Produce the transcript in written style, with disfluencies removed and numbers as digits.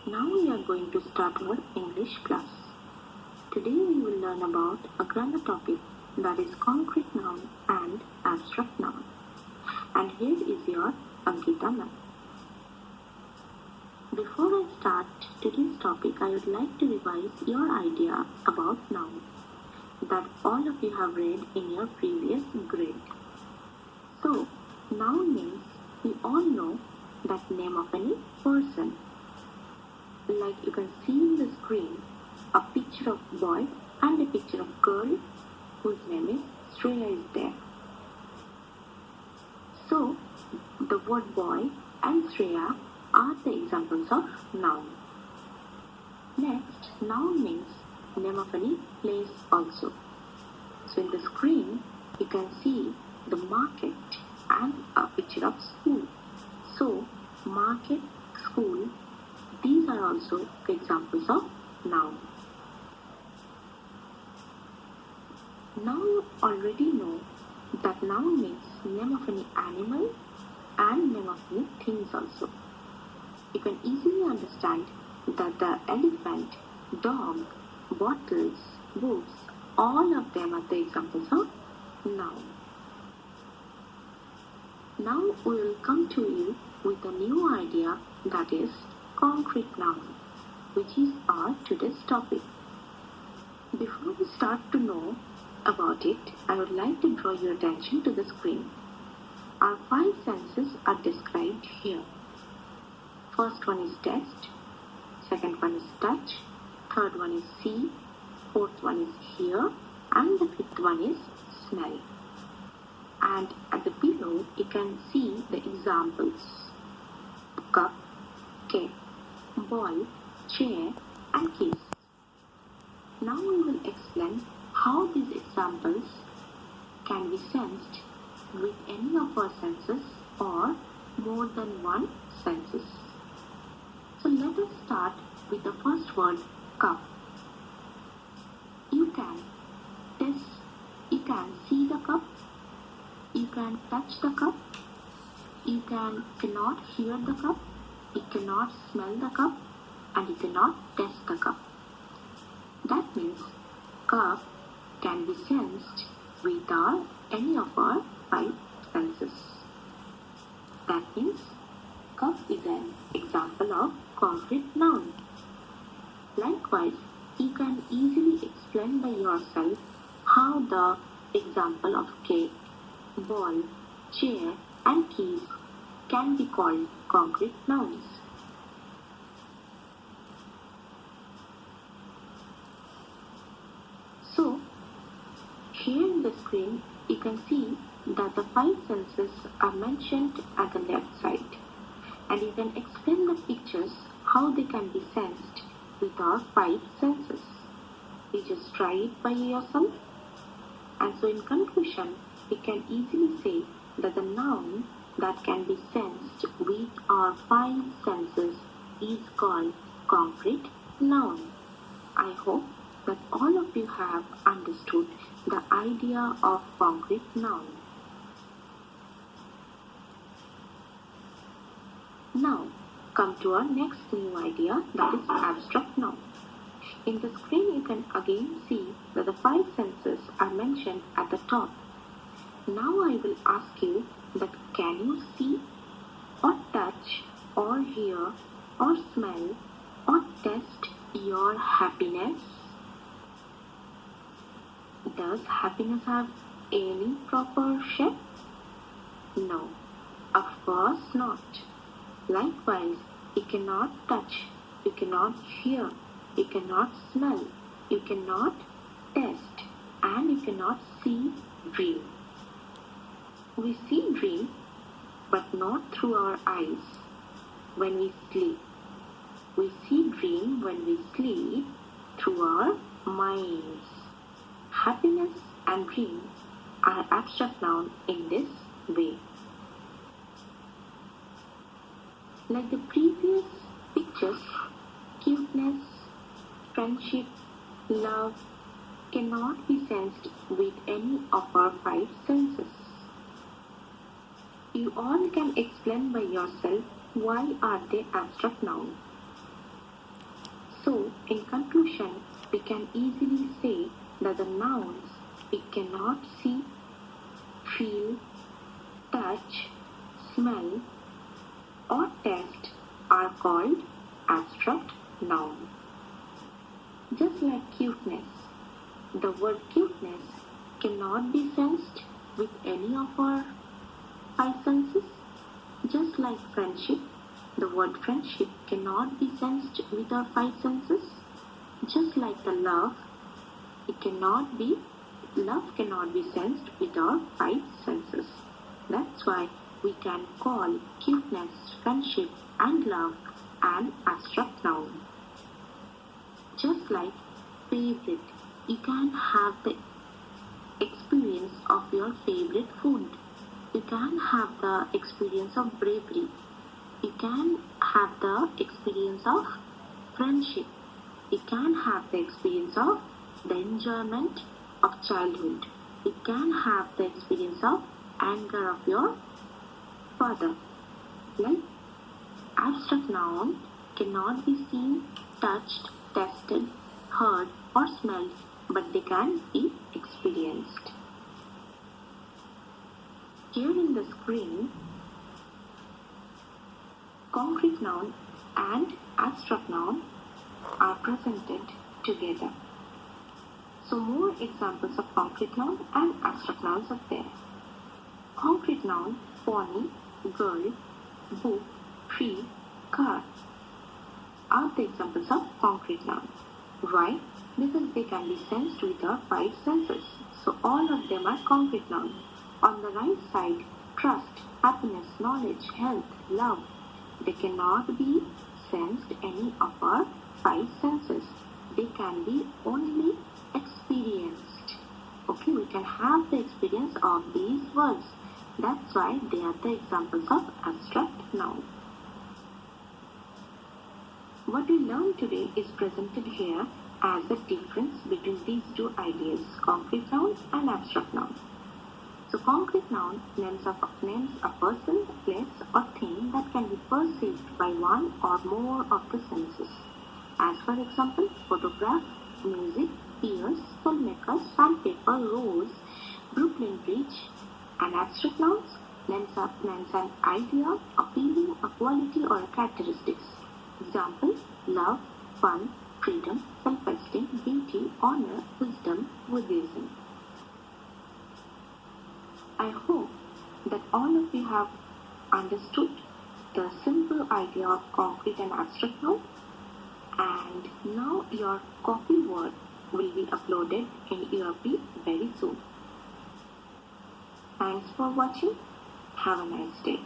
Now we are going to start our English class. Today we will learn about a grammar topic that is concrete noun and abstract noun. And here is your Ankita ma'am. Before I start today's topic, I would like to revise your idea about noun that all of you have read in your previous grade. So, noun means we all know that name of any person. Like you can see in the screen a picture of boy and a picture of girl whose name is Shreya is there. So, the word boy and Shreya are the examples of noun. Next, noun means name of any place also. So in the screen, you can see the market and a picture of school. So, market, school, these are also examples of noun. Now you already know that noun means name of any animal and name of any things also. You can easily understand that the elephant, dog, bottles, books, all of them are the examples of noun. Now we will come to you with a new idea, that is concrete noun, which is our today's topic. Before we start to know about it, I would like to draw your attention to the screen. Our 5 senses are described here. First one is taste, second one is touch, third one is see, fourth one is hear, and the fifth one is smell. And at the below, you can see the examples: cup, cake, ball, chair, and keys. Now we will explain how these examples can be sensed with any of our senses or more than one senses. So let us start with the first word, cup. You can see the cup, you can touch the cup, you cannot hear the cup, you cannot smell the cup, and you cannot taste the cup. That means cup can be sensed with any of our 5 senses. That means cup is an example of concrete noun. Likewise, you can easily explain by yourself how the example of cake, ball, chair, and keys can be called concrete nouns. So, here in the screen, you can see that the 5 senses are mentioned at the left side, and you can explain the pictures how they can be sensed with our 5 senses. You just try it by yourself. And so in conclusion, we can easily say that the noun that can be sensed with our 5 senses is called concrete noun. I hope that all of you have understood the idea of concrete noun. Now, come to our next new idea, that is abstract noun. In the screen, you can again see that the 5 senses are mentioned at the top. Now I will ask you that can you see or touch or hear or smell or taste your happiness? Does happiness have any proper shape? No, of course not. Likewise, you cannot touch, you cannot hear, you cannot smell, you cannot taste, and you cannot see dream. We see dream, but not through our eyes when we sleep. We see dream when we sleep through our minds. Happiness and dream are abstract noun in this way. Like the previous pictures, cuteness, friendship, love cannot be sensed with any of our 5 senses. You all can explain by yourself why are they abstract noun. So, in conclusion, we can easily say that the nouns we cannot see, feel, touch, smell, or taste are called abstract nouns. Just like cuteness, the word cuteness cannot be sensed with any of our five senses. Just like friendship, the word friendship cannot be sensed with our five senses. Just like the love cannot be sensed with our five senses. That's why we can call cuteness, friendship, and love an abstract noun. Just like favorite, you can have the experience of your favorite food. You can have the experience of bravery. You can have the experience of friendship. You can have the experience of the enjoyment of childhood. You can have the experience of anger of your father. Like abstract noun cannot be seen, touched, tasted, heard, or smelled, but they can be experienced. Here in the screen, concrete noun and abstract noun are presented together. So more examples of concrete noun and abstract nouns are there. Concrete noun, pony, girl, book, tree, car are the examples of concrete noun. Why? Because they can be sensed with our five senses. So all of them are concrete nouns. On the right side, trust, happiness, knowledge, health, love. They cannot be sensed any of our five senses. They can be only experienced. Okay, we can have the experience of these words. That's why they are the examples of abstract noun. What we learned today is presented here as the difference between these two ideas, concrete noun and abstract noun. So concrete noun names a person, place, or thing that can be perceived by one or more of the senses. As for example, photograph, music, pears, filmmakers, sandpaper, rose, Brooklyn Bridge. And abstract nouns names an idea, a feeling, a quality, or a characteristics. Example, love, fun, freedom, self-esteem, beauty, honor, wisdom, Buddhism. I hope that all of you have understood the simple idea of concrete and abstract noun, and now your copy word will be uploaded in ERP very soon. Thanks for watching. Have a nice day.